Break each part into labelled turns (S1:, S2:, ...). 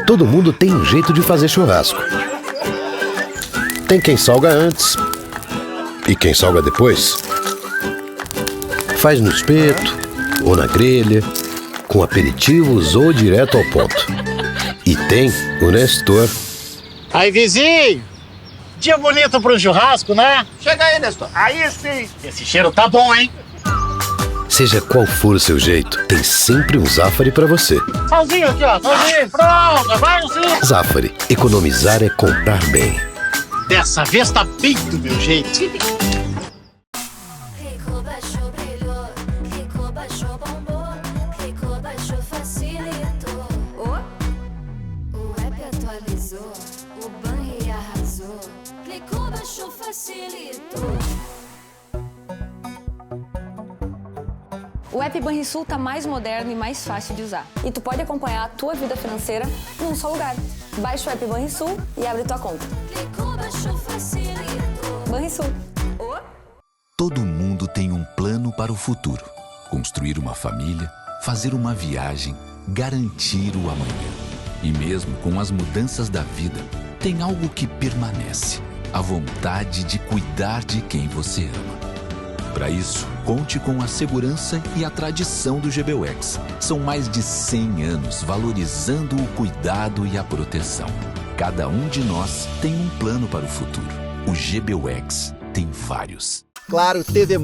S1: Todo mundo tem um jeito de fazer churrasco. Tem quem salga antes e quem salga depois. Faz no espeto ou na grelha, com aperitivos ou direto ao ponto. E tem o Nestor.
S2: Aí, vizinho! Dia bonito para um churrasco, né?
S3: Chega aí, Nestor. Aí sim.
S2: Esse cheiro tá bom, hein?
S1: Seja qual for o seu jeito, tem sempre um Zafari pra você.
S2: Salzinho aqui, ó. Salzinho. Pronto, vai assim.
S1: Zafari, economizar é comprar bem.
S2: Dessa vez tá bem do meu jeito.
S4: Rico baixou, brilhou. Rico baixou, bombou. Rico baixou, facilitou. O app atualizou. O banco arrasou. Clicou, baixou, facilitou.
S5: O app Banrisul tá mais moderno e mais fácil de usar. E tu pode acompanhar a tua vida financeira num só lugar. Baixa o app Banrisul e abre tua conta.
S4: Clicou, baixou, facilitou.
S5: Banrisul.
S6: Todo mundo tem um plano para o futuro. Construir uma família, fazer uma viagem, garantir o amanhã. E mesmo com as mudanças da vida, tem algo que permanece: a vontade de cuidar de quem você ama. Para isso, conte com a segurança e a tradição do GBUX. São mais de 100 anos valorizando o cuidado e a proteção. Cada um de nós tem um plano para o futuro. O GBUX tem vários.
S7: Claro TV+.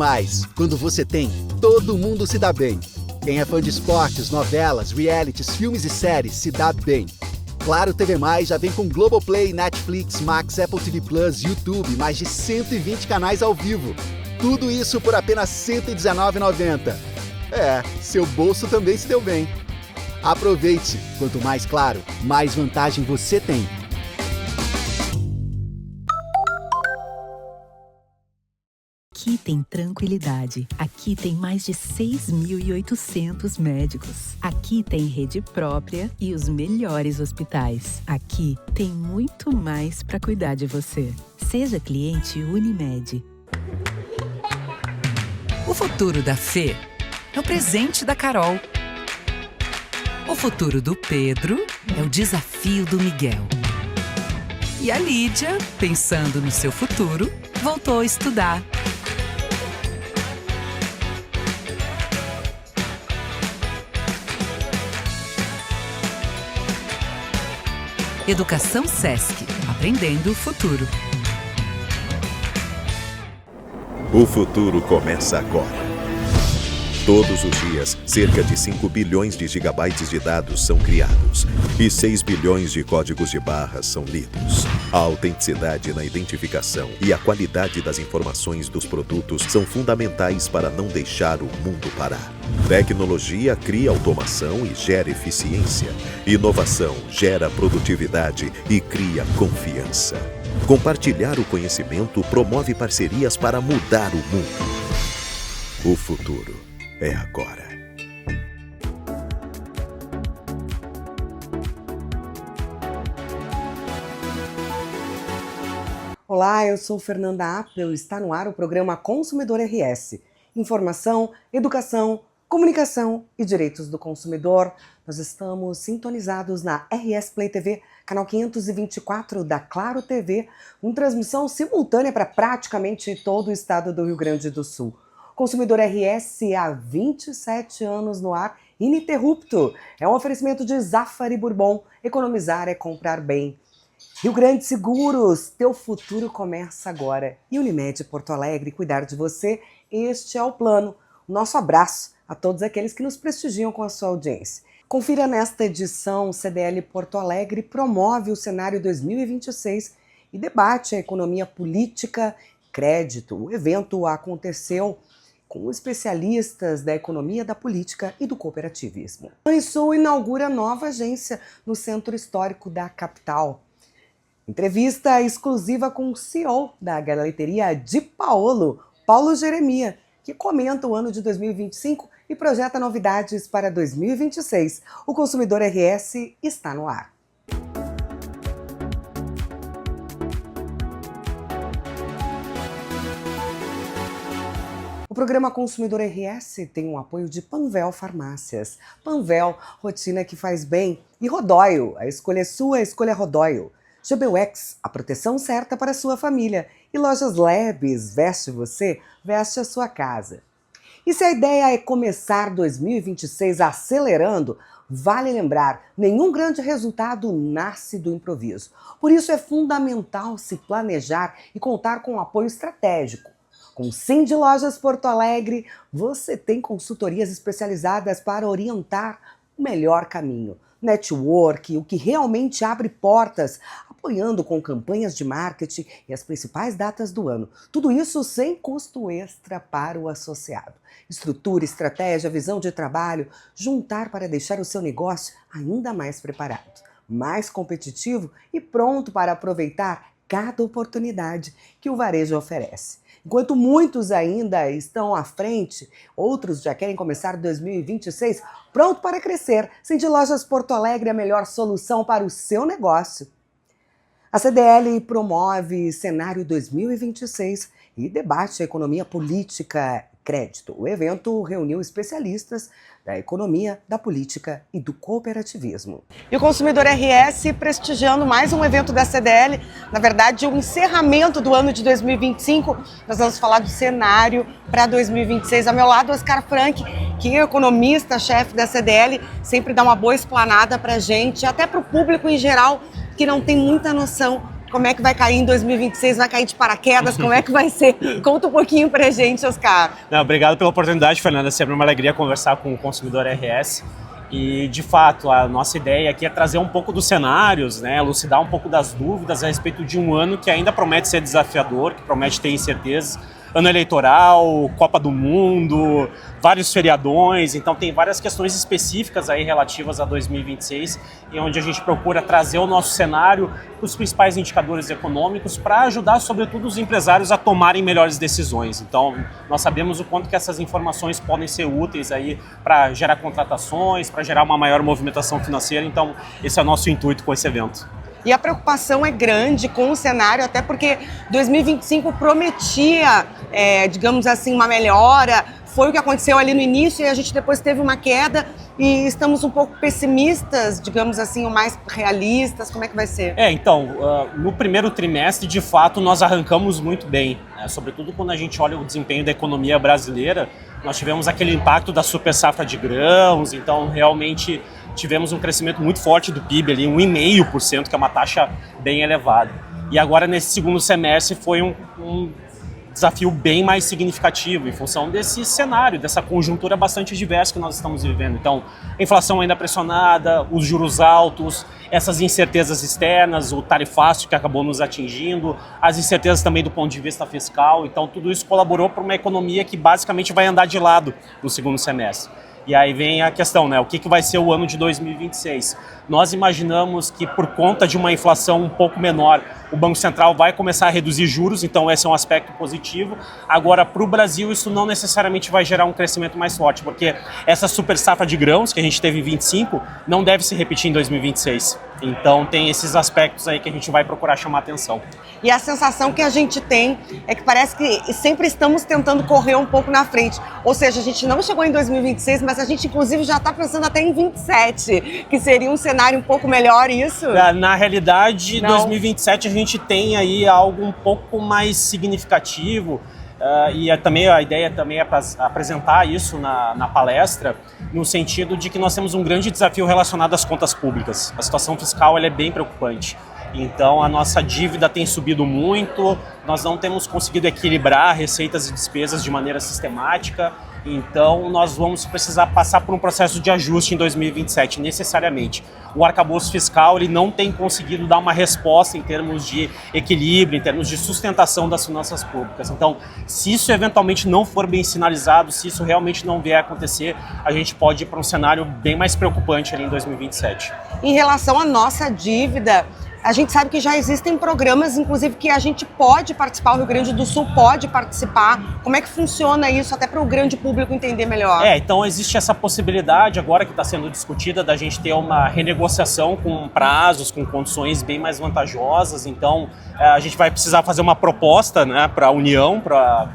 S7: Quando você tem, todo mundo se dá bem. Quem é fã de esportes, novelas, realities, filmes e séries se dá bem. Claro TV+, já vem com Globoplay, Netflix, Max, Apple TV+, YouTube, mais de 120 canais ao vivo. Tudo isso por apenas R$ 119,90. Seu bolso também se deu bem. Aproveite! Quanto mais claro, mais vantagem você tem.
S8: Aqui tem tranquilidade. Aqui tem mais de 6.800 médicos. Aqui tem rede própria e os melhores hospitais. Aqui tem muito mais para cuidar de você. Seja cliente Unimed.
S9: O futuro da Fê é o presente da Carol. O futuro do Pedro é o desafio do Miguel. E a Lídia, pensando no seu futuro, voltou a estudar. Educação Sesc, aprendendo o futuro.
S10: O futuro começa agora. Todos os dias, cerca de 5 bilhões de gigabytes de dados são criados e 6 bilhões de códigos de barras são lidos. A autenticidade na identificação e a qualidade das informações dos produtos são fundamentais para não deixar o mundo parar. Tecnologia cria automação e gera eficiência. Inovação gera produtividade e cria confiança. Compartilhar o conhecimento promove parcerias para mudar o mundo. O futuro é agora.
S11: Olá, eu sou Fernanda Appel e está no ar o programa Consumidor RS. Informação, educação, comunicação e direitos do consumidor. Nós estamos sintonizados na RS Play TV, canal 524 da Claro TV, com transmissão simultânea para praticamente todo o estado do Rio Grande do Sul. Consumidor RS há 27 anos no ar, ininterrupto. É um oferecimento de Zafari Bourbon. Economizar é comprar bem. Rio Grande Seguros, teu futuro começa agora. E Unimed Porto Alegre, cuidar de você, este é o plano. Nosso abraço a todos aqueles que nos prestigiam com a sua audiência. Confira nesta edição, CDL Porto Alegre promove o cenário 2026 e debate a economia política e crédito. O evento aconteceu com especialistas da economia, da política e do cooperativismo. A Banrisul inaugura nova agência no centro histórico da capital. Entrevista exclusiva com o CEO da galeteria Di Paolo, Paulo Jeremia, que comenta o ano de 2025 e projeta novidades para 2026. O Consumidor RS está no ar. O O programa Consumidor RS tem o apoio de Panvel Farmácias. Panvel, rotina que faz bem. E Rodóio, a escolha é sua, a escolha é Rodóio. GBUX, a proteção certa para a sua família. E Lojas Labs, veste você, veste a sua casa. E se a ideia é começar 2026 acelerando, vale lembrar, nenhum grande resultado nasce do improviso. Por isso é fundamental se planejar e contar com um apoio estratégico. Com o Cindy Lojas Porto Alegre, você tem consultorias especializadas para orientar o melhor caminho. Network, o que realmente abre portas, apoiando com campanhas de marketing e as principais datas do ano. Tudo isso sem custo extra para o associado. Estrutura, estratégia, visão de trabalho, juntar para deixar o seu negócio ainda mais preparado, mais competitivo e pronto para aproveitar cada oportunidade que o varejo oferece. Enquanto muitos ainda estão à frente, outros já querem começar 2026 pronto para crescer. Cindy Lojas Porto Alegre é a melhor solução para o seu negócio. A CDL promove Cenário 2026 e debate a economia política e crédito. O evento reuniu especialistas da economia, da política e do cooperativismo. E o Consumidor RS prestigiando mais um evento da CDL, na verdade o encerramento do ano de 2025. Nós vamos falar do cenário para 2026. Ao meu lado, Oscar Frank, que é economista-chefe da CDL, sempre dá uma boa explanada para a gente, até para o público em geral, que não tem muita noção como é que vai cair em 2026, vai cair de paraquedas, como é que vai ser? Conta um pouquinho pra gente, Oscar.
S12: Não, obrigado pela oportunidade, Fernanda, sempre uma alegria conversar com o Consumidor RS. E, de fato, a nossa ideia aqui é trazer um pouco dos cenários, né, elucidar um pouco das dúvidas a respeito de um ano que ainda promete ser desafiador, que promete ter incertezas. Ano eleitoral, Copa do Mundo, vários feriadões, então tem várias questões específicas aí relativas a 2026, e onde a gente procura trazer o nosso cenário para os principais indicadores econômicos para ajudar, sobretudo, os empresários a tomarem melhores decisões. Então, nós sabemos o quanto que essas informações podem ser úteis aí para gerar contratações, para gerar uma maior movimentação financeira, então esse é o nosso intuito com esse evento.
S11: E a preocupação é grande com o cenário, até porque 2025 prometia, digamos assim, uma melhora. Foi o que aconteceu ali no início e a gente depois teve uma queda e estamos um pouco pessimistas, digamos assim, ou mais realistas. Como é que vai ser?
S12: Então, no primeiro trimestre, de fato, nós arrancamos muito bem, né? Sobretudo quando a gente olha o desempenho da economia brasileira, nós tivemos aquele impacto da super safra de grãos, então realmente tivemos um crescimento muito forte do PIB ali, 1,5%, que é uma taxa bem elevada. E agora, nesse segundo semestre, foi um desafio bem mais significativo em função desse cenário, dessa conjuntura bastante diversa que nós estamos vivendo. Então, a inflação ainda pressionada, os juros altos, essas incertezas externas, o tarifácio que acabou nos atingindo, as incertezas também do ponto de vista fiscal. Então, tudo isso colaborou para uma economia que basicamente vai andar de lado no segundo semestre. E aí vem a questão, né? O que vai ser o ano de 2026? Nós imaginamos que, por conta de uma inflação um pouco menor, o Banco Central vai começar a reduzir juros, então esse é um aspecto positivo. Agora, para o Brasil, isso não necessariamente vai gerar um crescimento mais forte, porque essa super safra de grãos que a gente teve em 25 não deve se repetir em 2026. Então, tem esses aspectos aí que a gente vai procurar chamar atenção.
S11: E a sensação que a gente tem é que parece que sempre estamos tentando correr um pouco na frente. Ou seja, a gente não chegou em 2026, mas a gente, inclusive, já está pensando até em 27, que seria um cenário um pouco melhor, isso?
S12: Na realidade, não. 2027 a gente tem aí algo um pouco mais significativo. E também a ideia também é apresentar isso na palestra, no sentido de que nós temos um grande desafio relacionado às contas públicas. A situação fiscal ela é bem preocupante. Então, a nossa dívida tem subido muito, nós não temos conseguido equilibrar receitas e despesas de maneira sistemática. Então, nós vamos precisar passar por um processo de ajuste em 2027, necessariamente. O arcabouço fiscal ele não tem conseguido dar uma resposta em termos de equilíbrio, em termos de sustentação das finanças públicas. Então, se isso eventualmente não for bem sinalizado, se isso realmente não vier a acontecer, a gente pode ir para um cenário bem mais preocupante ali em 2027.
S11: Em relação à nossa dívida, a gente sabe que já existem programas, inclusive, que a gente pode participar, o Rio Grande do Sul pode participar. Como é que funciona isso, até para o grande público entender melhor?
S12: Então existe essa possibilidade agora que está sendo discutida da gente ter uma renegociação com prazos, com condições bem mais vantajosas. Então a gente vai precisar fazer uma proposta, né, para a União, para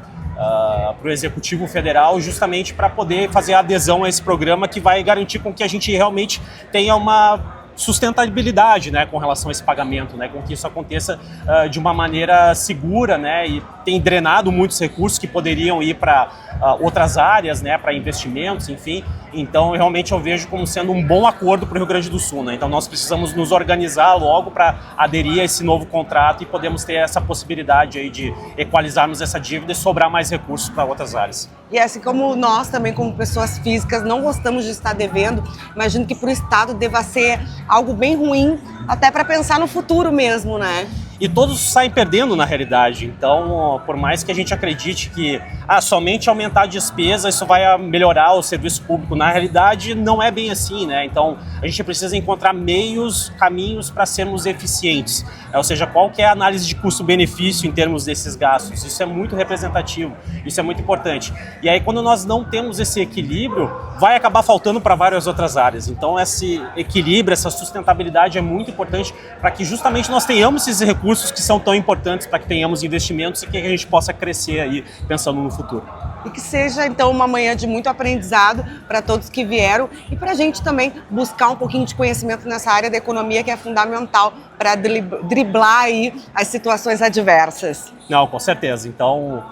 S12: para o Executivo Federal, justamente para poder fazer a adesão a esse programa que vai garantir com que a gente realmente tenha uma sustentabilidade, né, com relação a esse pagamento, né, com que isso aconteça de uma maneira segura, né, e tem drenado muitos recursos que poderiam ir para outras áreas, né, para investimentos, enfim. Então, realmente eu vejo como sendo um bom acordo para o Rio Grande do Sul, né? Então, nós precisamos nos organizar logo para aderir a esse novo contrato e podemos ter essa possibilidade aí de equalizarmos essa dívida e sobrar mais recursos para outras áreas.
S11: E assim como nós também, como pessoas físicas, não gostamos de estar devendo, imagino que para o Estado deva ser algo bem ruim, até para pensar no futuro mesmo, né?
S12: E todos saem perdendo na realidade. Então, por mais que a gente acredite que somente aumentar a despesa isso vai melhorar o serviço público, na realidade não é bem assim, né? Então, a gente precisa encontrar caminhos para sermos eficientes. Ou seja, qual que é a análise de custo-benefício em termos desses gastos? Isso é muito representativo, isso é muito importante. E aí, quando nós não temos esse equilíbrio, vai acabar faltando para várias outras áreas. Então, esse equilíbrio, essa sustentabilidade é muito importante para que justamente nós tenhamos esses recursos que são tão importantes para que tenhamos investimentos e que a gente possa crescer aí pensando no futuro.
S11: E que seja, então, uma manhã de muito aprendizado para todos que vieram e para a gente também buscar um pouquinho de conhecimento nessa área da economia que é fundamental para driblar aí as situações adversas.
S12: Não, com certeza. Então,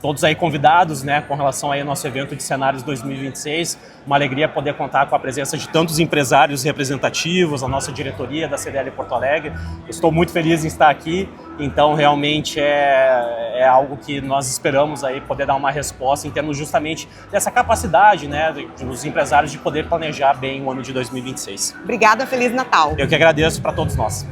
S12: todos aí convidados, né, com relação aí ao nosso evento de cenários 2026, uma alegria poder contar com a presença de tantos empresários representativos, a nossa diretoria da CDL Porto Alegre. Estou muito feliz em estar aqui, então realmente é algo que nós esperamos aí poder dar uma resposta em termos justamente dessa capacidade, né, dos empresários de poder planejar bem o ano de 2026.
S11: Obrigada, Feliz Natal.
S12: Eu que agradeço para todos nós.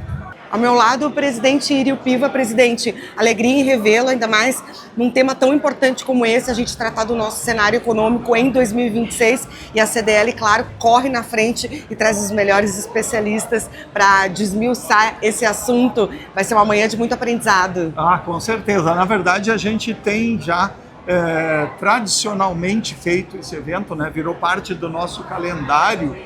S11: Ao meu lado, o presidente Irio Piva. Presidente, alegria em revê-lo, ainda mais num tema tão importante como esse, a gente tratar do nosso cenário econômico em 2026 e a CDL, claro, corre na frente e traz os melhores especialistas para desmiuçar esse assunto. Vai ser uma manhã de muito aprendizado.
S3: Com certeza. Na verdade, a gente tem já tradicionalmente feito esse evento, né? Virou parte do nosso calendário,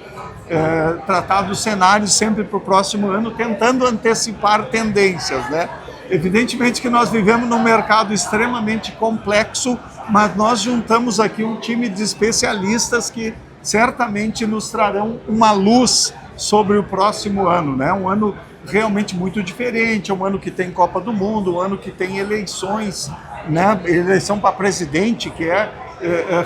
S3: tratar dos cenários sempre para o próximo ano, tentando antecipar tendências, né? Evidentemente que nós vivemos num mercado extremamente complexo, mas nós juntamos aqui um time de especialistas que certamente nos trarão uma luz sobre o próximo ano, né? Um ano realmente muito diferente, um ano que tem Copa do Mundo, um ano que tem eleições, né? Eleição para presidente, que é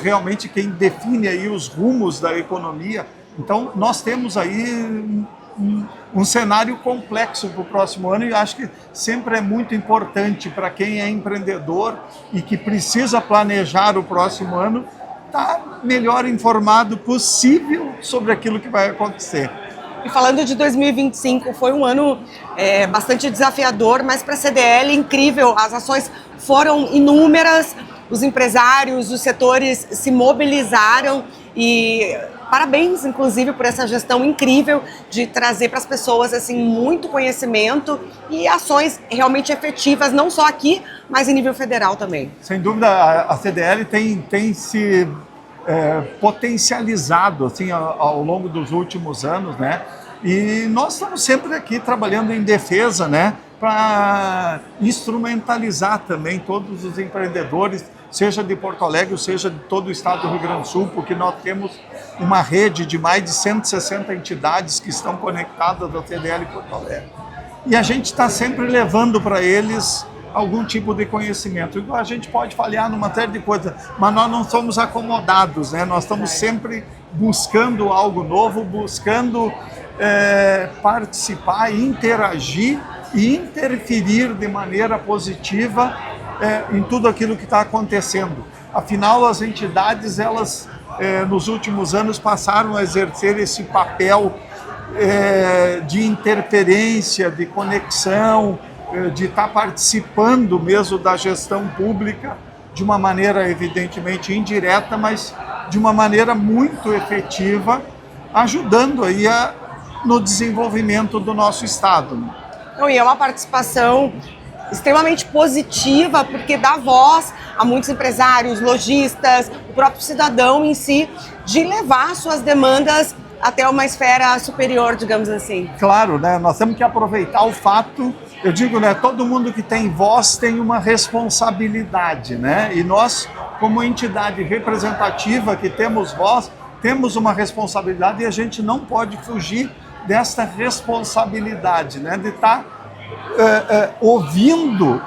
S3: realmente quem define aí os rumos da economia. Então, nós temos aí um cenário complexo para o próximo ano e acho que sempre é muito importante para quem é empreendedor e que precisa planejar o próximo ano, estar melhor informado possível sobre aquilo que vai acontecer.
S11: E falando de 2025, foi um ano bastante desafiador, mas para a CDL incrível, as ações foram inúmeras, os empresários, os setores se mobilizaram e parabéns, inclusive, por essa gestão incrível de trazer para as pessoas assim, muito conhecimento e ações realmente efetivas, não só aqui, mas em nível federal também.
S3: Sem dúvida, a CDL tem se potencializado assim, ao longo dos últimos anos, né? E nós estamos sempre aqui trabalhando em defesa, né? Para instrumentalizar também todos os empreendedores, seja de Porto Alegre, seja de todo o estado do Rio Grande do Sul, porque nós temos uma rede de mais de 160 entidades que estão conectadas ao CDL Porto Alegre. E a gente está sempre levando para eles algum tipo de conhecimento. Então, a gente pode falhar numa série de coisas, mas nós não somos acomodados, né? Nós estamos sempre buscando algo novo, buscando participar, interagir e interferir de maneira positiva em tudo aquilo que está acontecendo. Afinal, as entidades, elas nos últimos anos passaram a exercer esse papel de interferência, de conexão, de estar participando mesmo da gestão pública de uma maneira evidentemente indireta, mas de uma maneira muito efetiva, ajudando aí no desenvolvimento do nosso estado.
S11: E é uma participação extremamente positiva, porque dá voz a muitos empresários, lojistas, o próprio cidadão em si, de levar suas demandas até uma esfera superior, digamos assim.
S3: Claro, né? Nós temos que aproveitar o fato eu digo, né, todo mundo que tem voz tem uma responsabilidade, né? E nós, como entidade representativa que temos voz, temos uma responsabilidade e a gente não pode fugir desta responsabilidade, né? De estar ouvindo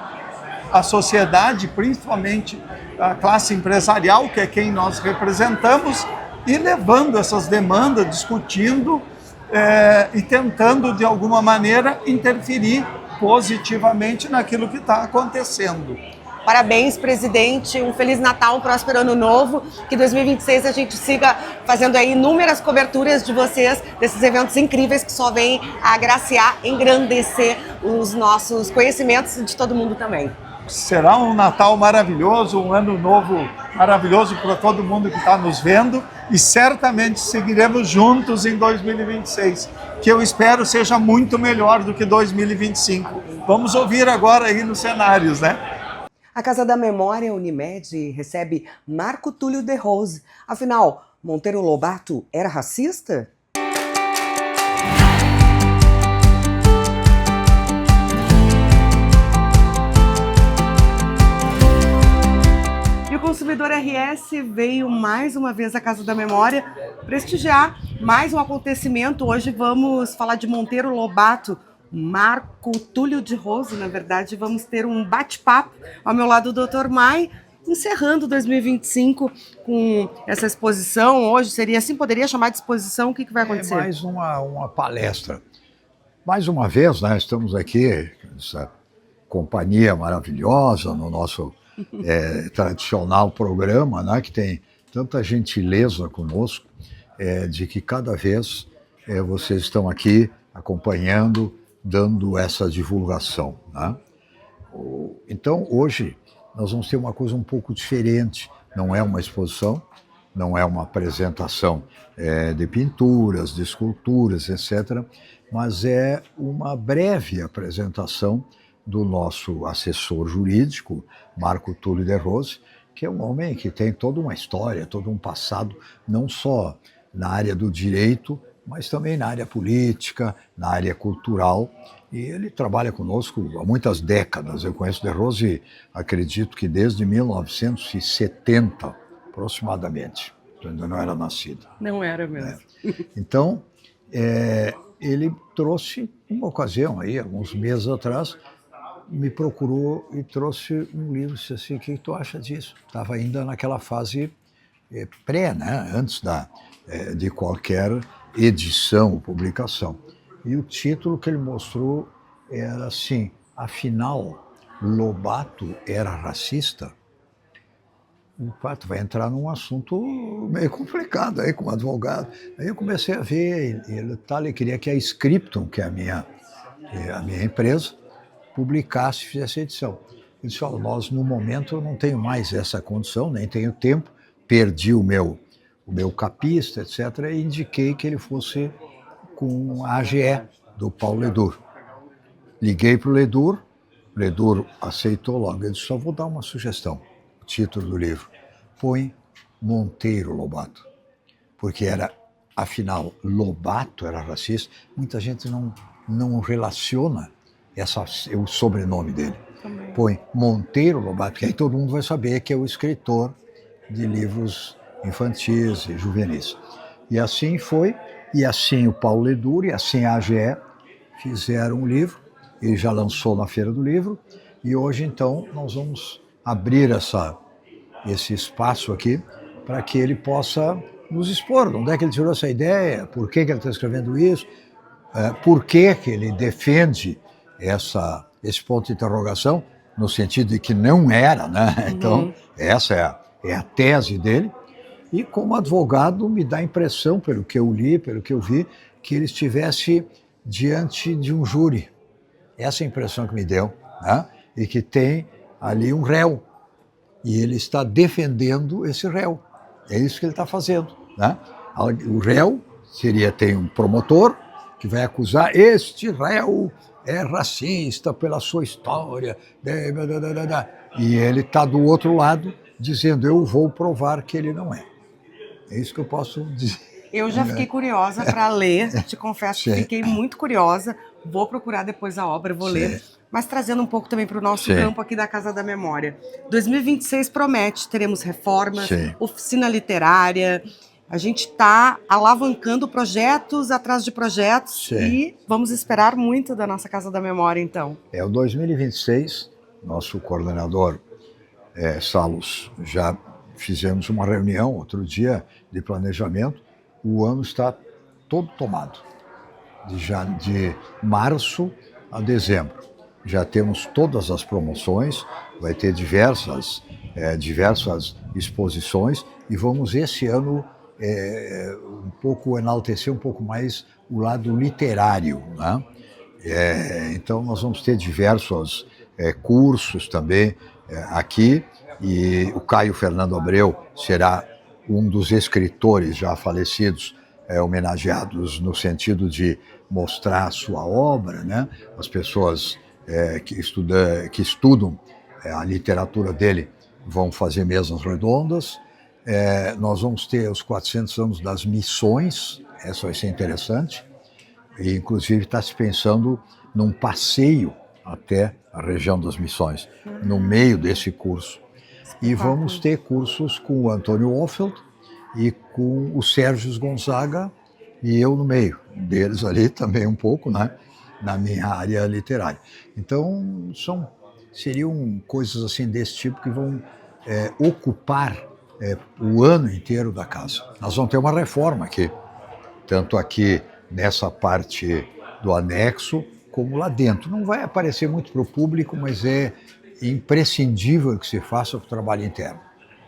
S3: a sociedade, principalmente a classe empresarial, que é quem nós representamos, e levando essas demandas, discutindo e tentando, de alguma maneira, interferir positivamente naquilo que está acontecendo.
S11: Parabéns, presidente. Um Feliz Natal, um próspero Ano Novo. Que 2026 a gente siga fazendo aí inúmeras coberturas de vocês, desses eventos incríveis que só vêm agraciar, engrandecer os nossos conhecimentos de todo mundo também.
S3: Será um Natal maravilhoso, um Ano Novo maravilhoso para todo mundo que está nos vendo e certamente seguiremos juntos em 2026, que eu espero seja muito melhor do que 2025. Vamos ouvir agora aí nos cenários, né?
S11: A Casa da Memória Unimed recebe Marco Túlio de Rose. Afinal, Monteiro Lobato era racista? E o Consumidor RS veio mais uma vez à Casa da Memória prestigiar mais um acontecimento. Hoje vamos falar de Monteiro Lobato, Marco Túlio de Rose, na verdade. Vamos ter um bate-papo ao meu lado do Dr. Mai, encerrando 2025 com essa exposição. Hoje seria assim, poderia chamar de exposição? O que vai acontecer?
S13: Mais uma palestra. Mais uma vez, né, estamos aqui, essa companhia maravilhosa no nosso tradicional programa, né, que tem tanta gentileza conosco, de que cada vez vocês estão aqui acompanhando, dando essa divulgação, né? Então, hoje, nós vamos ter uma coisa um pouco diferente. Não é uma exposição, não é uma apresentação de pinturas, de esculturas, etc., mas é uma breve apresentação do nosso assessor jurídico, Marco Túlio de Rose, que é um homem que tem toda uma história, todo um passado, não só na área do direito, mas também na área política, na área cultural, e ele trabalha conosco há muitas décadas. Eu conheço de Rose, acredito que desde 1970, aproximadamente. Eu ainda não era nascido.
S11: Não era mesmo.
S13: Então, ele trouxe uma ocasião aí, alguns meses atrás, me procurou e trouxe um livro, disse assim, o que tu acha disso? Estava ainda naquela fase pré, né? Antes de qualquer edição ou publicação. E o título que ele mostrou era assim, afinal, Lobato era racista? O fato vai entrar num assunto meio complicado aí com o advogado. Aí eu comecei a ver, ele queria que a Scripton, que é a minha empresa, publicasse e fizesse a edição. Ele disse, nós no momento eu não tenho mais essa condição, nem tenho tempo, perdi o meu capista, etc., e indiquei que ele fosse com a AGE do Paulo Ledur. Liguei para o Ledur aceitou logo. Ele disse, só vou dar uma sugestão, o título do livro, põe Monteiro Lobato, porque afinal, Lobato era racista, muita gente não relaciona o sobrenome dele. Também. Põe Monteiro Lobato, que aí todo mundo vai saber que é o escritor de livros infantis e juvenis. E assim foi, e assim o Paulo Ledur e assim a AGE fizeram um livro, ele já lançou na Feira do Livro, e hoje então nós vamos abrir esse espaço aqui para que ele possa nos expor, onde é que ele tirou essa ideia, por que ele está escrevendo isso, por que ele defende esse ponto de interrogação, no sentido de que não era, né? Então, essa é a tese dele. E como advogado, me dá a impressão, pelo que eu li, pelo que eu vi, que ele estivesse diante de um júri. Essa é a impressão que me deu, né? E que tem ali um réu. E ele está defendendo esse réu. É isso que ele está fazendo, né? O réu tem um promotor que vai acusar este réu é racista pela sua história. E ele está do outro lado dizendo, eu vou provar que ele não é. É isso que eu posso dizer.
S11: Eu já fiquei curiosa para ler, te confesso que fiquei muito curiosa. Vou procurar depois a obra, vou ler. mas trazendo um pouco também para o nosso
S13: Sim.
S11: campo aqui da Casa da Memória. 2026 promete, teremos reformas,
S13: Sim.
S11: oficina literária, a gente está alavancando projetos atrás de projetos.
S13: Sim.
S11: E vamos esperar muito da nossa Casa da Memória, então.
S13: O 2026, nosso coordenador Salus, já fizemos uma reunião outro dia de planejamento, o ano está todo tomado, de março a dezembro. Já temos todas as promoções, vai ter diversas exposições e vamos esse ano um pouco enaltecer um pouco mais o lado literário, né? Então nós vamos ter diversos cursos também aqui, e o Caio Fernando Abreu será um dos escritores já falecidos homenageados no sentido de mostrar a sua obra, né? As pessoas que estudam a literatura dele vão fazer mesas redondas. Nós vamos ter os 400 anos das missões, essa vai ser interessante, e inclusive está se pensando num passeio até a região das missões, no meio desse curso. E vamos ter cursos com o Antônio Offeld e com o Sérgio Gonzaga, e eu no meio deles ali também um pouco, né, na minha área literária. Então seriam coisas assim desse tipo que vão ocupar o ano inteiro da casa. Nós vamos ter uma reforma aqui, tanto aqui nessa parte do anexo, como lá dentro. Não vai aparecer muito para o público, mas é imprescindível que se faça o trabalho interno.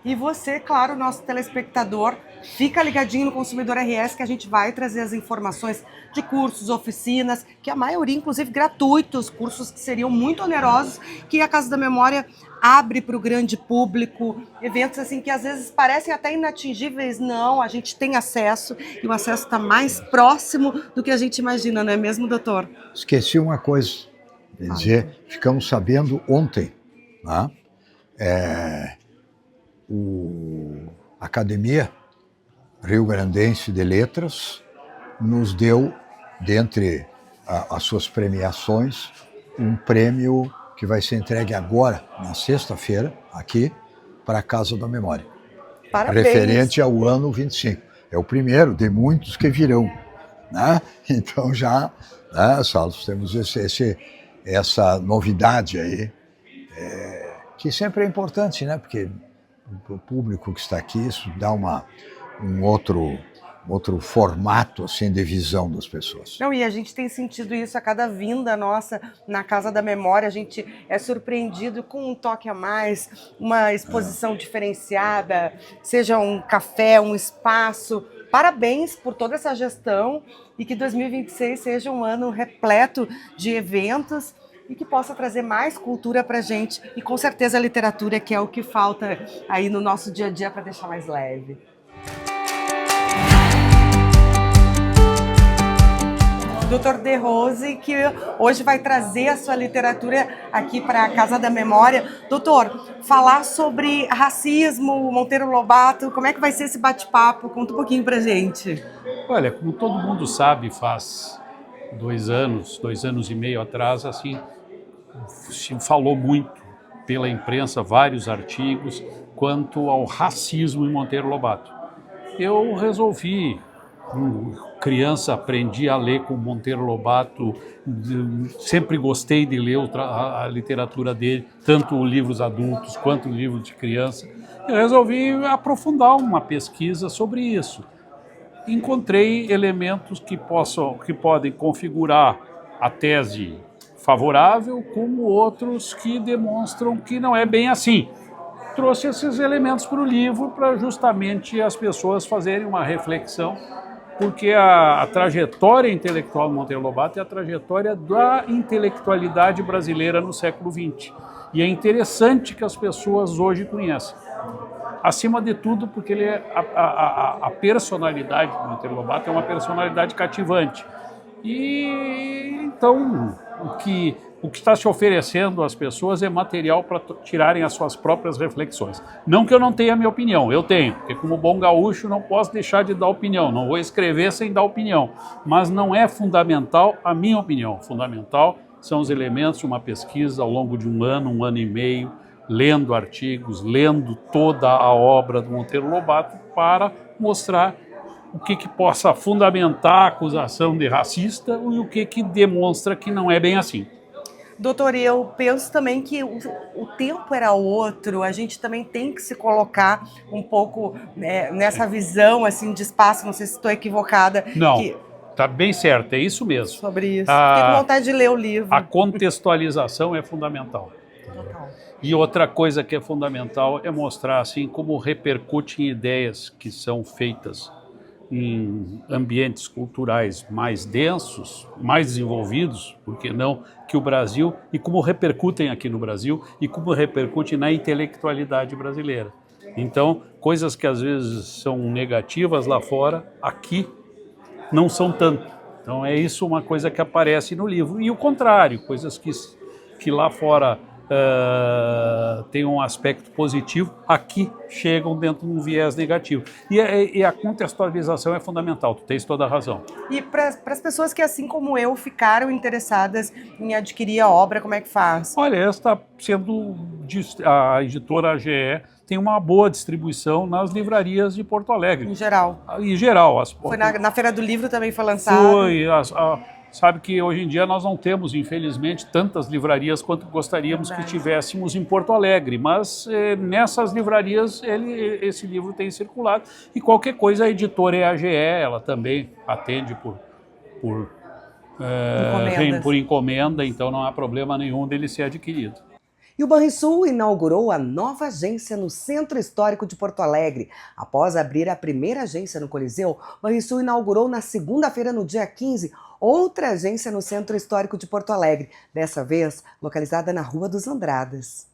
S11: E você, claro, nosso telespectador, fica ligadinho no Consumidor RS, que a gente vai trazer as informações de cursos, oficinas, que a maioria, inclusive, gratuitos, cursos que seriam muito onerosos, que a Casa da Memória abre para o grande público, eventos assim que às vezes parecem até inatingíveis. Não, a gente tem acesso, e o acesso está mais próximo do que a gente imagina, não é mesmo, doutor?
S13: Esqueci uma coisa, quer dizer, ficamos sabendo ontem, né? A Academia Rio Grandense de Letras nos deu, dentre as suas premiações, um prêmio que vai ser entregue agora, na sexta-feira, aqui, para a Casa da Memória.
S11: Parabéns.
S13: Referente ao ano 25. É o primeiro de muitos que virão, né? Então já, né, Salus, temos essa novidade aí, que sempre é importante, né? Porque para o público que está aqui, isso dá um outro formato assim, de visão das pessoas.
S11: Não, e a gente tem sentido isso a cada vinda nossa na Casa da Memória. A gente é surpreendido com um toque a mais, uma exposição diferenciada, seja um café, um espaço. Parabéns por toda essa gestão, e que 2026 seja um ano repleto de eventos e que possa trazer mais cultura para a gente, e com certeza a literatura, que é o que falta aí no nosso dia a dia para deixar mais leve. Dr. De Rose, que hoje vai trazer a sua literatura aqui para a Casa da Memória. Doutor, falar sobre racismo, Monteiro Lobato, como é que vai ser esse bate-papo? Conta um pouquinho pra gente.
S14: Olha, como todo mundo sabe, faz 2 anos e meio atrás, assim, se falou muito pela imprensa, vários artigos, quanto ao racismo em Monteiro Lobato. Eu resolvi, criança, aprendi a ler com Monteiro Lobato, sempre gostei de ler a literatura dele, tanto livros adultos quanto livros de criança. Eu resolvi aprofundar uma pesquisa sobre isso. Encontrei elementos que podem configurar a tese favorável, como outros que demonstram que não é bem assim. Trouxe esses elementos para o livro para justamente as pessoas fazerem uma reflexão, porque a trajetória intelectual do Monteiro Lobato é a trajetória da intelectualidade brasileira no século XX. E é interessante que as pessoas hoje conheçam. Acima de tudo, porque a personalidade do Monteiro Lobato é uma personalidade cativante. E então o que está se oferecendo às pessoas é material para tirarem as suas próprias reflexões. Não que eu não tenha a minha opinião, eu tenho, porque como bom gaúcho não posso deixar de dar opinião, não vou escrever sem dar opinião, mas não é fundamental a minha opinião, fundamental são os elementos de uma pesquisa ao longo de um ano e meio, lendo artigos, lendo toda a obra do Monteiro Lobato para mostrar o que possa fundamentar a acusação de racista e o que demonstra que não é bem assim.
S11: Doutor, eu penso também que o tempo era outro, a gente também tem que se colocar um pouco nessa visão assim, de espaço, não sei se estou equivocada.
S14: Não, está bem certo, é isso mesmo.
S11: Sobre isso, fiquei com vontade de ler o livro.
S14: A contextualização é fundamental.
S11: Total.
S14: E outra coisa que é fundamental é mostrar assim, como repercute em ideias que são feitas em ambientes culturais mais densos, mais desenvolvidos, por que não, que o Brasil, e como repercutem aqui no Brasil e como repercutem na intelectualidade brasileira. Então, coisas que às vezes são negativas lá fora, aqui não são tanto. Então é isso uma coisa que aparece no livro. E o contrário, coisas que lá fora tem um aspecto positivo, aqui chegam dentro de um viés negativo. E a contextualização é fundamental, tu tens toda a razão.
S11: E para as pessoas que, assim como eu, ficaram interessadas em adquirir a obra, como é que faz?
S14: Olha, esta sendo a editora AGE, tem uma boa distribuição nas livrarias de Porto Alegre.
S11: Em geral.
S14: Em geral.
S11: Foi na Feira do Livro também foi lançado?
S14: Foi. Sabe que hoje em dia nós não temos, infelizmente, tantas livrarias quanto gostaríamos que tivéssemos em Porto Alegre, mas nessas livrarias esse livro tem circulado e qualquer coisa a editora é a AGE, ela também atende por encomenda, então não há problema nenhum dele ser adquirido.
S11: E o Banrisul inaugurou a nova agência no Centro Histórico de Porto Alegre. Após abrir a primeira agência no Coliseu, o Banrisul inaugurou na segunda-feira, no dia 15, outra agência no Centro Histórico de Porto Alegre, dessa vez localizada na Rua dos Andradas.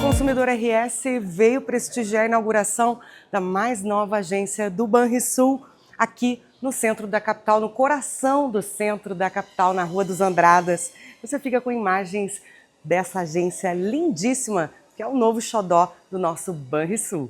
S11: Consumidor RS veio prestigiar a inauguração da mais nova agência do Banrisul, aqui no centro da capital, no coração do centro da capital, na Rua dos Andradas. Você fica com imagens dessa agência lindíssima, que é o novo xodó do nosso Banrisul.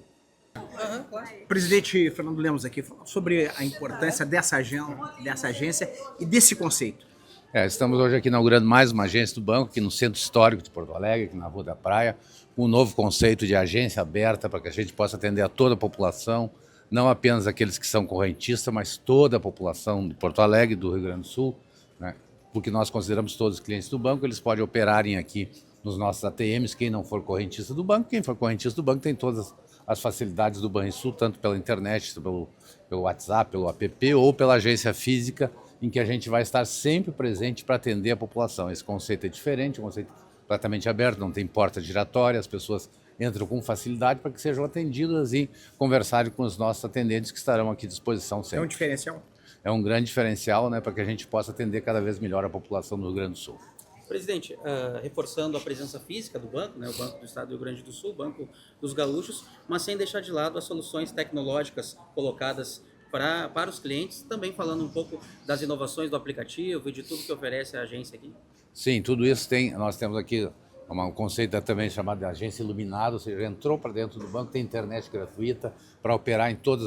S15: Presidente Fernando Lemos aqui, falando sobre a importância dessa agência e desse conceito.
S16: Estamos hoje aqui inaugurando mais uma agência do banco, aqui no Centro Histórico de Porto Alegre, aqui na Rua da Praia, um novo conceito de agência aberta para que a gente possa atender a toda a população, não apenas aqueles que são correntistas, mas toda a população de Porto Alegre, do Rio Grande do Sul, né? Porque nós consideramos todos os clientes do banco, eles podem operarem aqui nos nossos ATMs, quem não for correntista do banco, quem for correntista do banco tem todas as facilidades do Banrisul, tanto pela internet, pelo WhatsApp, pelo app ou pela agência física, em que a gente vai estar sempre presente para atender a população. Esse conceito é diferente, um conceito completamente aberto, não tem porta giratória, as pessoas entram com facilidade para que sejam atendidas e conversarem com os nossos atendentes que estarão aqui à disposição sempre.
S15: É um diferencial?
S16: É um grande diferencial, né, para que a gente possa atender cada vez melhor a população do Rio Grande do Sul.
S15: Presidente, reforçando a presença física do banco, né, o Banco do Estado do Rio Grande do Sul, o Banco dos Gaúchos, mas sem deixar de lado as soluções tecnológicas colocadas para os clientes, também falando um pouco das inovações do aplicativo e de tudo que oferece a agência aqui.
S16: Sim, tudo isso tem. Nós temos aqui um conceito também chamado de agência iluminada, ou seja, entrou para dentro do banco, tem internet gratuita para operar em todos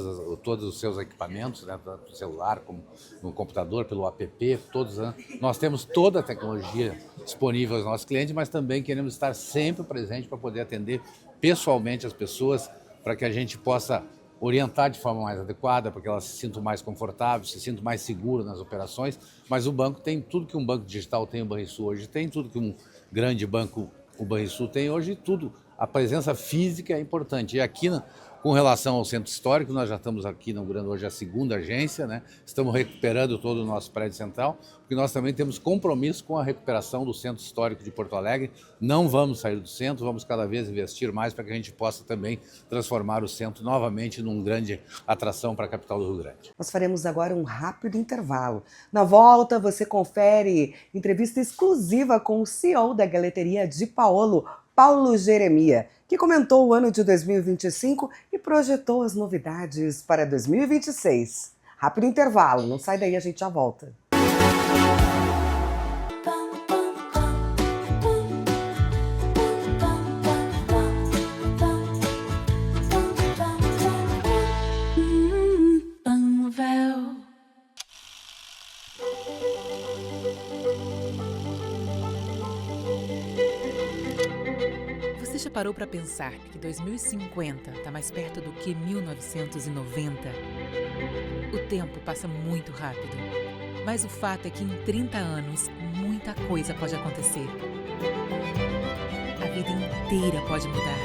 S16: os seus equipamentos, né, tanto no celular como no computador, pelo app, todos. Né? Nós temos toda a tecnologia disponível aos nossos clientes, mas também queremos estar sempre presente para poder atender pessoalmente as pessoas, para que a gente possa orientar de forma mais adequada, para que elas se sintam mais confortáveis, se sintam mais seguras nas operações, mas o banco tem tudo que um banco digital tem, o Banrisul hoje tem, tudo que um grande banco, o Banrisul tem hoje, tudo. A presença física é importante. E aqui, com relação ao Centro Histórico, nós já estamos aqui inaugurando hoje a segunda agência, né? Estamos recuperando todo o nosso prédio central, porque nós também temos compromisso com a recuperação do Centro Histórico de Porto Alegre. Não vamos sair do centro, vamos cada vez investir mais para que a gente possa também transformar o centro novamente numa grande atração para a capital do Rio Grande.
S11: Nós faremos agora um rápido intervalo. Na volta, você confere entrevista exclusiva com o CEO da Galeteria de Paolo, Paulo Jeremia, que comentou o ano de 2025 e projetou as novidades para 2026. Rápido intervalo, não sai daí, a gente já volta.
S8: Você já parou para pensar que 2050 está mais perto do que 1990? O tempo passa muito rápido, mas o fato é que em 30 anos muita coisa pode acontecer. A vida inteira pode mudar.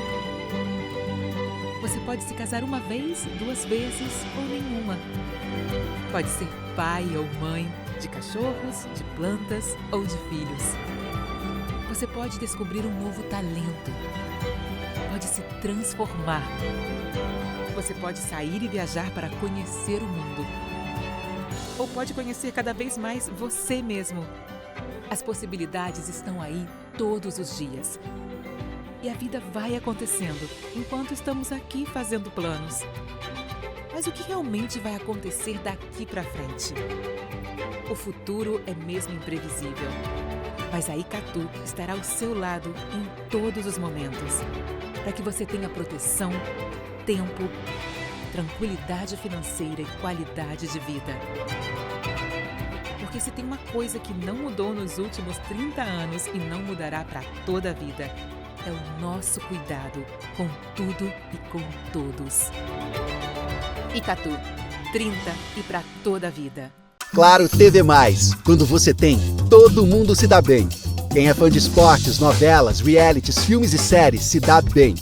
S8: Você pode se casar uma vez, 2 vezes ou nenhuma. Pode ser pai ou mãe de cachorros, de plantas ou de filhos. Você pode descobrir um novo talento. Pode se transformar. Você pode sair e viajar para conhecer o mundo. Ou pode conhecer cada vez mais você mesmo. As possibilidades estão aí todos os dias. E a vida vai acontecendo enquanto estamos aqui fazendo planos. Mas o que realmente vai acontecer daqui para frente? O futuro é mesmo imprevisível. Mas a Icatu estará ao seu lado em todos os momentos, para que você tenha proteção, tempo, tranquilidade financeira e qualidade de vida. Porque se tem uma coisa que não mudou nos últimos 30 anos e não mudará para toda a vida, é o nosso cuidado com tudo e com todos. Icatu, 30 e para toda a vida.
S7: Claro TV+, quando você tem, todo mundo se dá bem. Quem é fã de esportes, novelas, realities, filmes e séries se dá bem.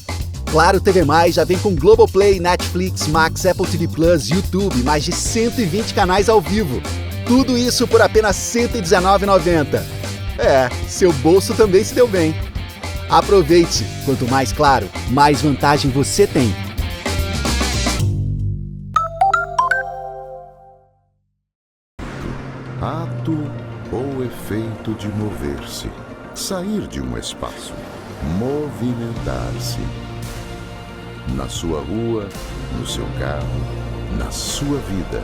S7: Claro TV+, já vem com Globoplay, Netflix, Max, Apple TV+, YouTube, mais de 120 canais ao vivo. Tudo isso por apenas R$ 119,90. Seu bolso também se deu bem. Aproveite! Quanto mais claro, mais vantagem você tem.
S17: Ato ou efeito de mover-se, sair de um espaço, movimentar-se. Na sua rua, no seu carro, na sua vida,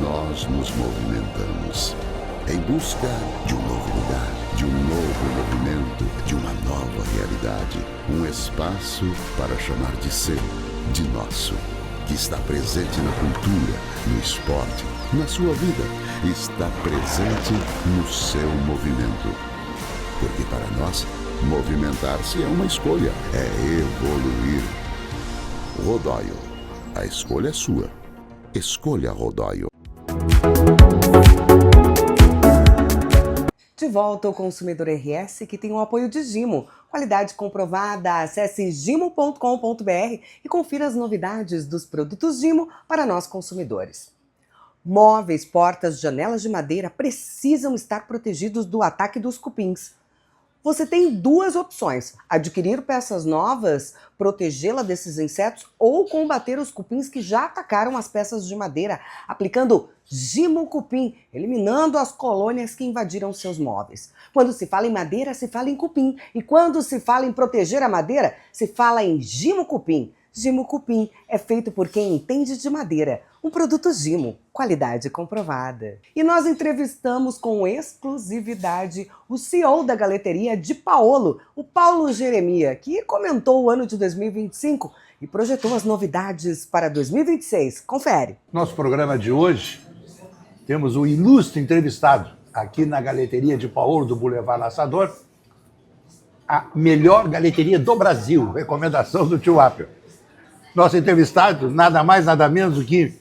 S17: nós nos movimentamos em busca de um novo lugar, de um novo movimento, de uma nova realidade. Um espaço para chamar de seu, de nosso, que está presente na cultura, no esporte, na sua vida, está presente no seu movimento. Porque para nós, movimentar-se é uma escolha, é evoluir. Rodóio, a escolha é sua. Escolha Rodóio.
S11: De volta ao Consumidor RS, que tem o apoio de Gimo. Qualidade comprovada. Acesse gimo.com.br e confira as novidades dos produtos Gimo para nós consumidores. Móveis, portas, janelas de madeira precisam estar protegidos do ataque dos cupins. Você tem 2 opções: adquirir peças novas, protegê-la desses insetos ou combater os cupins que já atacaram as peças de madeira, aplicando Gimo Cupim, eliminando as colônias que invadiram seus móveis. Quando se fala em madeira, se fala em cupim. E quando se fala em proteger a madeira, se fala em Gimo Cupim. Gimo Cupim é feito por quem entende de madeira. Um produto Gimo, qualidade comprovada. E nós entrevistamos com exclusividade o CEO da Galeteria de Paolo, o Paulo Jeremia, que comentou o ano de 2025 e projetou as novidades para 2026. Confere.
S18: Nosso programa de hoje, temos um ilustre entrevistado aqui na Galeteria de Paolo, do Boulevard Laçador, a melhor galeteria do Brasil, recomendação do tio Apple. Nosso entrevistado, nada mais, nada menos do que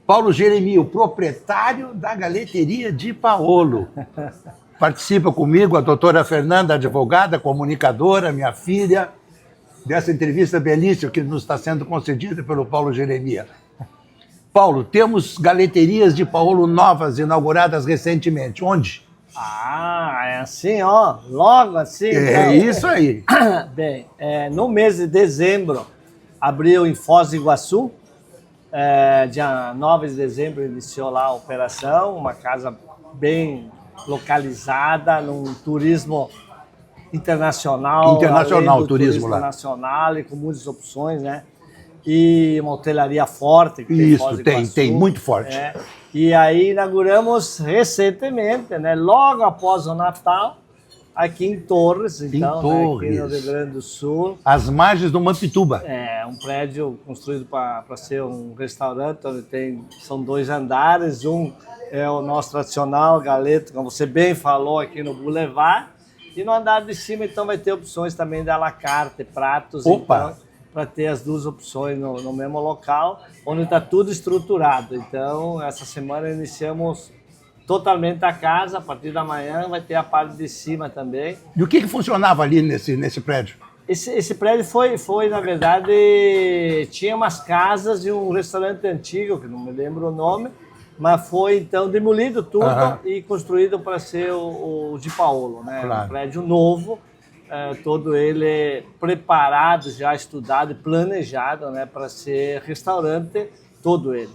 S18: Paulo Jeremia, o proprietário da Galeteria de Paolo. Participa comigo a doutora Fernanda, advogada, comunicadora, minha filha, dessa entrevista belíssima que nos está sendo concedida pelo Paulo Jeremia. Paulo, temos Galeterias de Paolo novas, inauguradas recentemente. Onde?
S19: É assim, ó, logo assim.
S18: É então, isso aí.
S19: Bem, no mês de dezembro, abriu em Foz do Iguaçu, dia 9 de dezembro iniciou lá a operação, uma casa bem localizada, num turismo internacional.
S18: Internacional, turismo lá.
S19: Nacional e com muitas opções, né? E uma hotelaria forte. Que
S18: isso, tem, muito forte.
S19: E aí inauguramos recentemente, né? Logo após o Natal, aqui em Torres, então, aqui no Rio Grande do Sul.
S18: As margens do Mampituba.
S19: Um prédio construído para ser um restaurante, onde são 2 andares, um é o nosso tradicional galeto, como você bem falou, aqui no Boulevard, E no andar de cima, então, vai ter opções também de à la carte, pratos,
S18: Opa!
S19: então, para ter as duas opções no mesmo local, onde está tudo estruturado. Então, essa semana iniciamos totalmente a casa, a partir da manhã vai ter a parte de cima também.
S18: E o que funcionava ali nesse prédio?
S19: Esse prédio foi, na verdade, tinha umas casas e um restaurante antigo, que não me lembro o nome, mas foi então demolido tudo e construído para ser o de Paulo, né?
S18: Claro.
S19: Um prédio novo, todo ele preparado, já estudado e planejado, né, para ser restaurante, todo ele.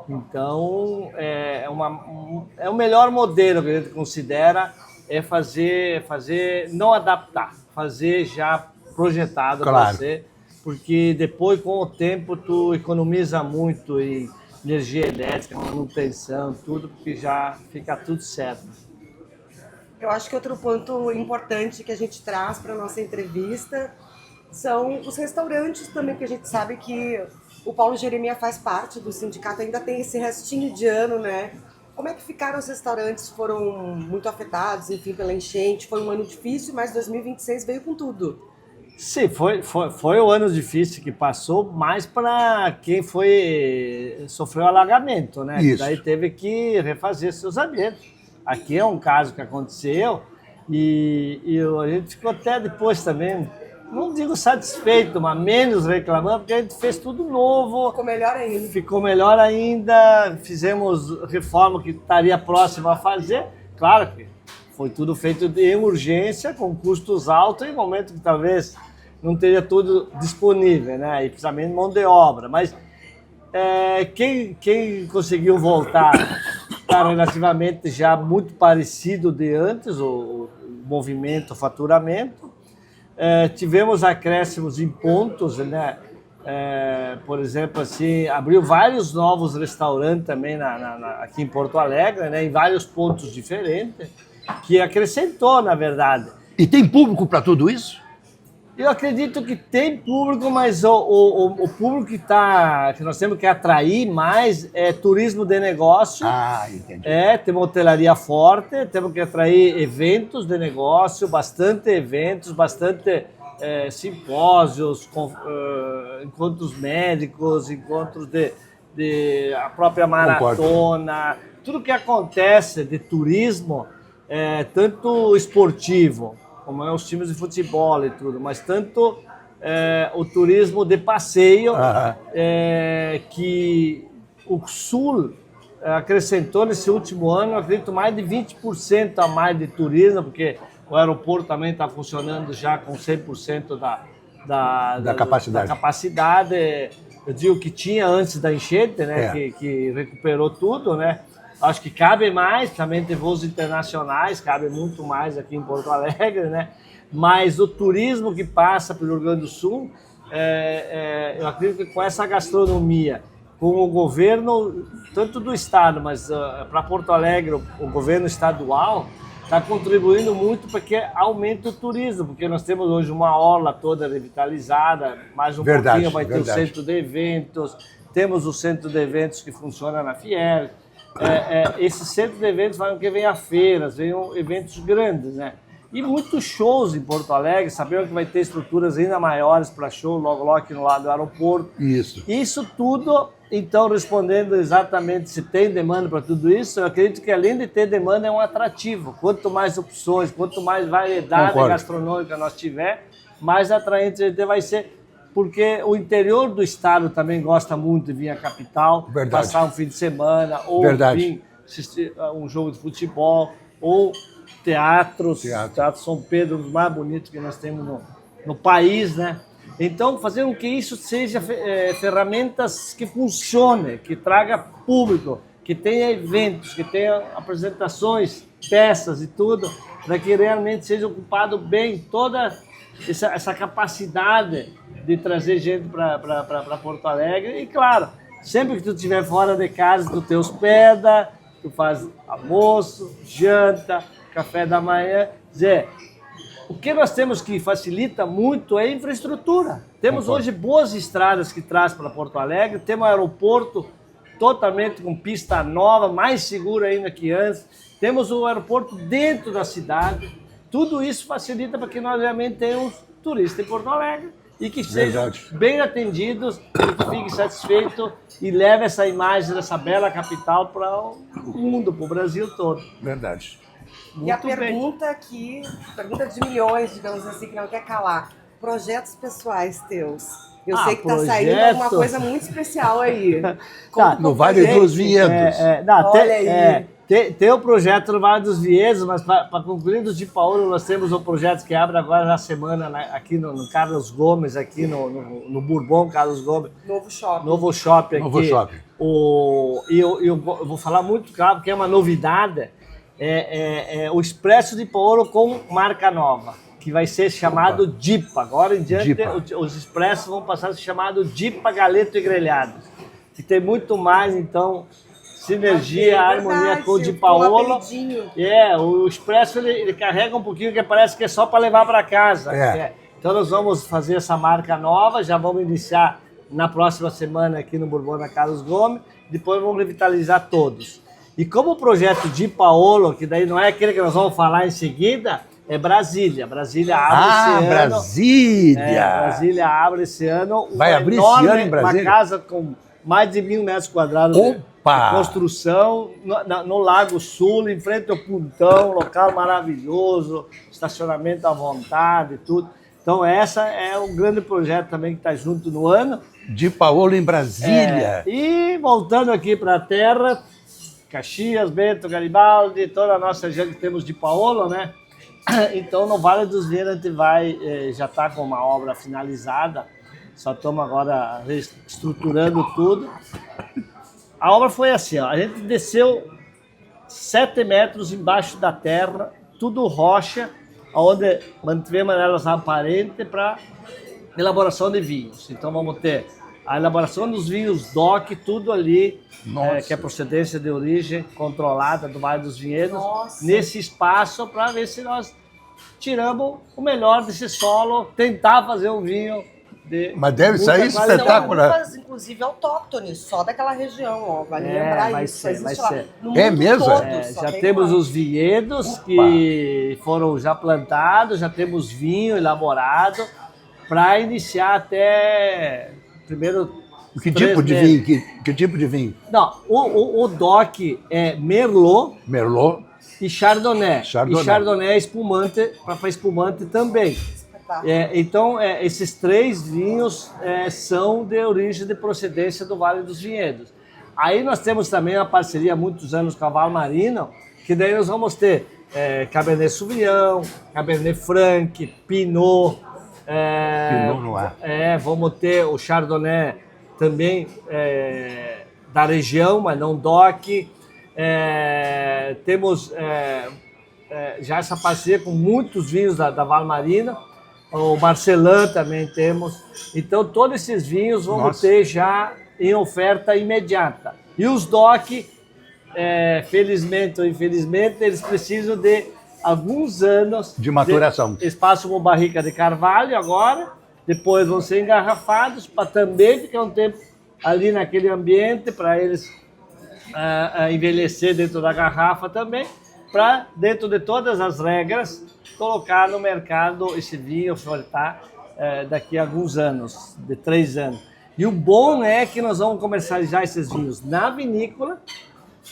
S19: Então, é o melhor modelo que a gente considera é fazer não adaptar, fazer já projetado para ser, porque depois, com o tempo, tu economiza muito em energia elétrica, manutenção, tudo, porque já fica tudo certo.
S11: Eu acho que outro ponto importante que a gente traz para a nossa entrevista são os restaurantes também, que a gente sabe que o Paulo Jeremias faz parte do sindicato, ainda tem esse restinho de ano, né? Como é que ficaram os restaurantes? Foram muito afetados, enfim, pela enchente? Foi um ano difícil, mas 2026 veio com tudo.
S19: Sim, foi um ano difícil que passou, mais para quem sofreu alagamento, né?
S18: Isso.
S19: Daí teve que refazer seus ambientes. Aqui é um caso que aconteceu e a gente ficou até depois também, não digo satisfeito, mas menos reclamando, porque a gente fez tudo novo.
S11: Ficou melhor ainda.
S19: Ficou melhor ainda, fizemos reforma que estaria próxima a fazer. Claro que foi tudo feito em urgência, com custos altos, em momento que talvez não teria tudo disponível, né? E precisamente mão de obra. Mas quem conseguiu voltar está relativamente já muito parecido de antes, o movimento, o faturamento. Tivemos acréscimos em pontos, né? Por exemplo, assim, abriu vários novos restaurantes também aqui em Porto Alegre, né? Em vários pontos diferentes, que acrescentou, na verdade.
S18: E tem público para tudo isso?
S19: Eu acredito que tem público, mas o público que nós temos que atrair mais é turismo de negócio.
S18: Ah, entendi.
S19: Temos hotelaria forte, temos que atrair eventos de negócio, bastante simpósios, encontros médicos, encontros de a própria maratona. Tudo que acontece de turismo, tanto esportivo, como os times de futebol e tudo, mas tanto o turismo de passeio, que o Sul acrescentou nesse último ano, eu acredito, mais de 20% a mais de turismo, porque o aeroporto também está funcionando já com 100% da capacidade. Eu digo que tinha antes da enchente, né, que recuperou tudo, né? Acho que cabe mais, também tem voos internacionais, cabe muito mais aqui em Porto Alegre, né? Mas o turismo que passa pelo Rio Grande do Sul, eu acredito que com essa gastronomia, com o governo, tanto do estado, mas para Porto Alegre, o governo estadual está contribuindo muito para que aumente o turismo, porque nós temos hoje uma orla toda revitalizada, mais pouquinho vai ter o centro de eventos, temos o centro de eventos que funciona na Fiel. Esse centro de eventos vai que vem a feiras, vem eventos grandes, né? E muitos shows em Porto Alegre, sabemos que vai ter estruturas ainda maiores para show, logo aqui no lado do aeroporto. Isso tudo, então, respondendo exatamente se tem demanda para tudo isso, eu acredito que além de ter demanda é um atrativo. Quanto mais opções, quanto mais variedade gastronômica nós tiver, mais atraente a gente vai ser. Porque o interior do estado também gosta muito de vir à capital, passar um fim de semana, ou vir assistir um jogo de futebol, ou teatros. Teatro São Pedro, um dos mais bonitos que nós temos no país, né? Então, fazer com que isso seja ferramentas que funcionem, que traga público, que tenha eventos, que tenha apresentações, peças e tudo, para que realmente seja ocupado bem toda essa capacidade de trazer gente para Porto Alegre. E claro, sempre que tu estiver fora de casa, tu te hospeda, tu faz almoço, janta, café da manhã. Zé, o que nós temos que facilita muito é a infraestrutura. Temos hoje boas estradas que traz para Porto Alegre, temos um aeroporto totalmente com pista nova, mais seguro ainda que antes. Temos o aeroporto dentro da cidade. tudo isso facilita para que nós realmente tenhamos turistas em Porto Alegre e que sejam
S18: Verdade.
S19: bem atendidos e que fiquem satisfeitos e levem essa imagem dessa bela capital para o mundo, para o Brasil todo.
S18: Verdade.
S11: E a
S19: Muito bem.
S11: pergunta aqui, pergunta de milhões, digamos assim, que não quer calar. Projetos pessoais teus. Eu sei que tá saindo uma coisa muito especial aí.
S19: Tá,
S18: no Vale dos Vinhedos.
S11: Olha aí.
S19: Tem o projeto no Vale dos Vinhedos, mas para concluir do de Paulo, nós temos um projeto que abre agora na semana aqui no Carlos Gomes, aqui no Bourbon Carlos Gomes.
S11: Novo shopping.
S19: Novo shopping aqui.
S18: Novo shopping.
S19: Eu vou falar muito claro, porque é uma novidade, o Expresso de Paulo com marca nova, que vai ser chamado DIPA. Agora em diante, os expressos vão passar a ser chamados DIPA Galeto e Grelhados. Que tem muito mais, então, sinergia, harmonia com o de Paolo. O expresso ele carrega um pouquinho que parece que é só para levar para casa. Então nós vamos fazer essa marca nova, já vamos iniciar na próxima semana aqui no Bourbon da Carlos Gomes, depois vamos revitalizar todos. E como o projeto de Paolo, que daí não é aquele que nós vamos falar em seguida, é Brasília. Brasília abre esse ano.
S18: Brasília!
S19: Brasília abre esse ano.
S18: Vai abrir esse ano em Brasília?
S19: Uma casa com mais de 1.000 metros quadrados de construção, no Lago Sul, em frente ao Puntão, local maravilhoso, estacionamento à vontade, tudo. Então, esse é um grande projeto também que está junto no ano.
S18: De Paolo em Brasília.
S19: E voltando aqui para a terra, Caxias, Bento, Garibaldi, toda a nossa região que temos de Paolo, né? Então, no Vale dos Vinhedos, a gente vai, já está com uma obra finalizada, só estamos agora reestruturando tudo. A obra foi assim, ó, a gente desceu 7 metros embaixo da terra, tudo rocha, onde mantivemos elas aparentes para elaboração de vinhos. Então vamos ter a elaboração dos vinhos DOC, tudo ali, que é procedência de origem controlada do Vale dos Vinhedos, nesse espaço para ver se nós tiramos o melhor desse solo, tentar fazer um vinho
S18: mas deve sair espetacular.
S11: Uvas, inclusive autóctones, só daquela região, ó. Vale lembrar isso.
S19: Vai ser.
S11: É
S18: mesmo?
S19: Já temos os vinhedos que foram já plantados, já temos vinho elaborado para iniciar até primeiro.
S18: Que tipo de vinho? Que tipo de vinho?
S19: Não, o DOC é Merlot.
S18: Merlot.
S19: E Chardonnay.
S18: Chardonnay.
S19: E Chardonnay é espumante, para espumante também. Então, esses 3 vinhos são de origem de procedência do Vale dos Vinhedos. Aí nós temos também uma parceria há muitos anos com a Valmarino, que daí nós vamos ter Cabernet Sauvignon, Cabernet Franc, Pinot.
S18: Pinot Noir.
S19: Vamos ter o Chardonnay também da região, mas não DOC. Temos já essa parceria com muitos vinhos da Valmarino. O Marcelin também temos. Então, todos esses vinhos vamos ter já em oferta imediata. E os DOC, felizmente ou infelizmente, eles precisam de alguns anos
S18: de maturação.
S19: Espaço com barrica de carvalho agora, depois vão ser engarrafados para também ficar um tempo ali naquele ambiente para eles envelhecer dentro da garrafa também, para, dentro de todas as regras, colocar no mercado esse vinho, ofertar daqui a alguns anos, de 3 anos. E o bom é que nós vamos comercializar esses vinhos na vinícola,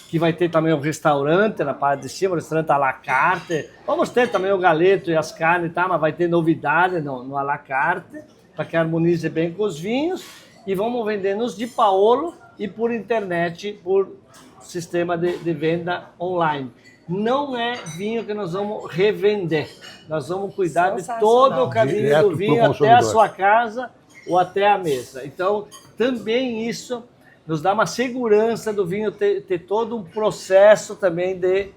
S19: que vai ter também o restaurante na parte de cima, o restaurante à la carte. Vamos ter também o galeto e as carnes, tá? Mas vai ter novidade no à la carte, para que harmonize bem com os vinhos. E vamos vender nos de Paolo e por internet, por sistema de venda online. Não é vinho que nós vamos revender. Nós vamos cuidar de todo o caminho
S18: direto
S19: do vinho até a sua casa ou até a mesa. Então, também isso nos dá uma segurança do vinho ter todo um processo também de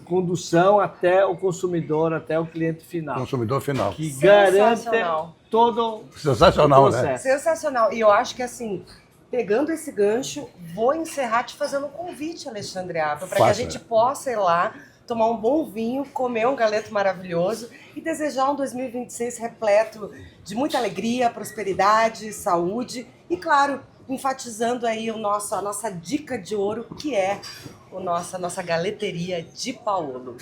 S19: condução até o consumidor, até o cliente final.
S18: Consumidor final.
S19: Que garante todo
S18: Sensacional,
S19: o processo.
S18: né?
S11: Sensacional. E eu acho que assim, pegando esse gancho, vou encerrar te fazendo um convite, Alexandre Apple, para que a gente possa ir lá, tomar um bom vinho, comer um galeto maravilhoso e desejar um 2026 repleto de muita alegria, prosperidade, saúde e, claro, enfatizando aí a nossa dica de ouro, que é a nossa galeteria de Paolo.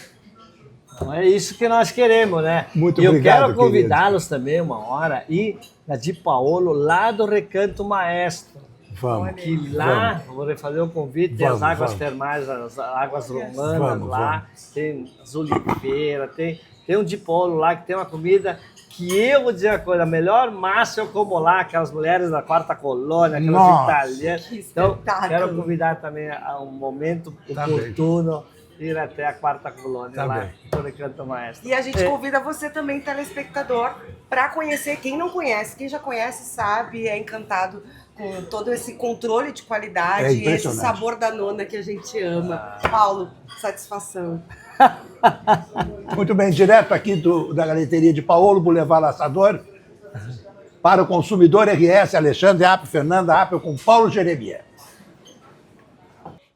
S19: Então é isso que nós queremos, né?
S18: Muito
S19: e eu
S18: obrigado,
S19: quero convidá-los também uma hora ir na Di Paolo, lá do Recanto Maestro.
S18: Vamos.
S19: Que lá, vou fazer o convite, tem as águas termais, as águas romanas lá, tem as oliveiras, tem um Di Paolo lá que tem uma comida que eu vou dizer uma coisa, a melhor massa eu como lá, aquelas mulheres da quarta colônia, aquelas italianas. Então, quero convidar também a um momento oportuno ir até a quarta colônia lá no Recanto Maestro.
S11: E a gente convida você também, telespectador, para conhecer, quem não conhece, quem já conhece sabe, é encantado com todo esse controle de qualidade e esse sabor da nona que a gente ama. Paulo, satisfação.
S18: Muito bem, direto aqui da Galeteria de Paolo, Boulevard Laçador, para o consumidor RS, Alexandre Appel, Fernanda Appel, com Paulo Jeremias.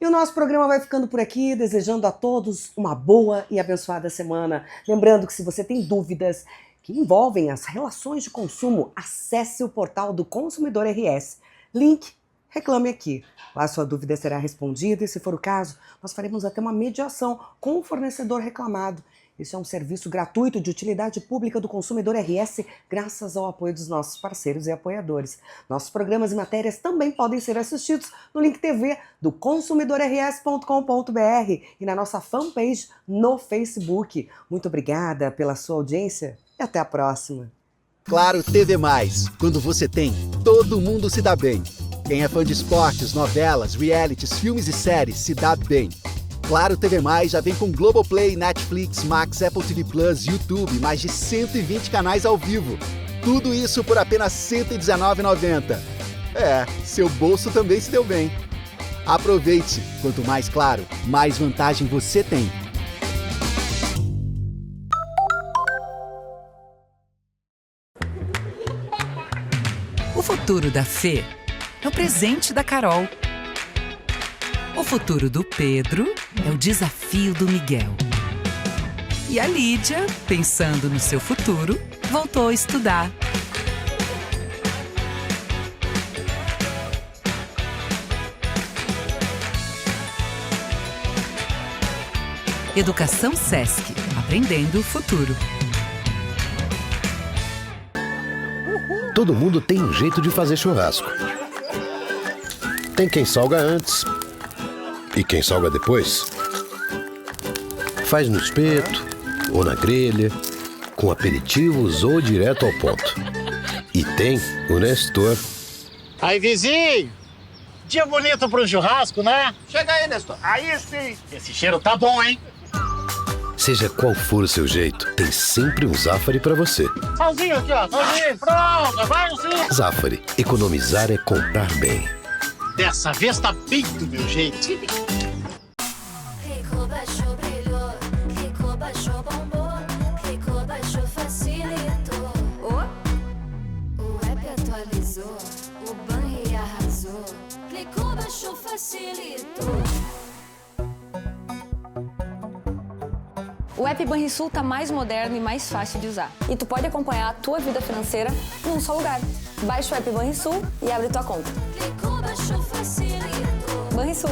S11: E o nosso programa vai ficando por aqui, desejando a todos uma boa e abençoada semana. Lembrando que se você tem dúvidas que envolvem as relações de consumo, acesse o portal do Consumidor RS. Link, reclame aqui. Lá sua dúvida será respondida e, se for o caso, nós faremos até uma mediação com o fornecedor reclamado. Este é um serviço gratuito de utilidade pública do Consumidor RS, graças ao apoio dos nossos parceiros e apoiadores. Nossos programas e matérias também podem ser assistidos no Link TV do consumidorrs.com.br e na nossa fanpage no Facebook. Muito obrigada pela sua audiência e até a próxima.
S7: Claro TV+, quando você tem, todo mundo se dá bem. Quem é fã de esportes, novelas, realities, filmes e séries se dá bem. Claro TV+, já vem com Globoplay, Netflix, Max, Apple TV+, YouTube, mais de 120 canais ao vivo. Tudo isso por apenas R$ 119,90. Seu bolso também se deu bem. Aproveite! Quanto mais claro, mais vantagem você tem.
S9: O futuro da Fê é o presente da Carol. O futuro do Pedro é o desafio do Miguel. E a Lídia, pensando no seu futuro, voltou a estudar. Educação Sesc, aprendendo o futuro.
S1: Todo mundo tem um jeito de fazer churrasco. Tem quem salga antes e quem salga depois. Faz no espeto ou na grelha, com aperitivos ou direto ao ponto. E tem o Nestor.
S2: Aí, vizinho! Dia bonito para um churrasco, né?
S3: Chega aí, Nestor. Aí sim.
S2: Esse cheiro tá bom, hein?
S1: Seja qual for o seu jeito, tem sempre um Zafari pra você.
S2: Salzinho aqui, ó. Salzinho, pronto. Vai, sim.
S1: Zafari, economizar é comprar bem.
S2: Dessa vez tá bem do meu jeito.
S4: Clicou, baixou, brilhou. Clicou, baixou, bombou. Clicou, baixou, facilitou. O app atualizou. O banri arrasou. Clicou, baixou, facilitou.
S5: O app Banrisul tá mais moderno e mais fácil de usar. E tu pode acompanhar a tua vida financeira num só lugar. Baixa o app Banrisul e abre tua conta.
S4: Clicou, baixou, facilitou.
S5: Banrisul.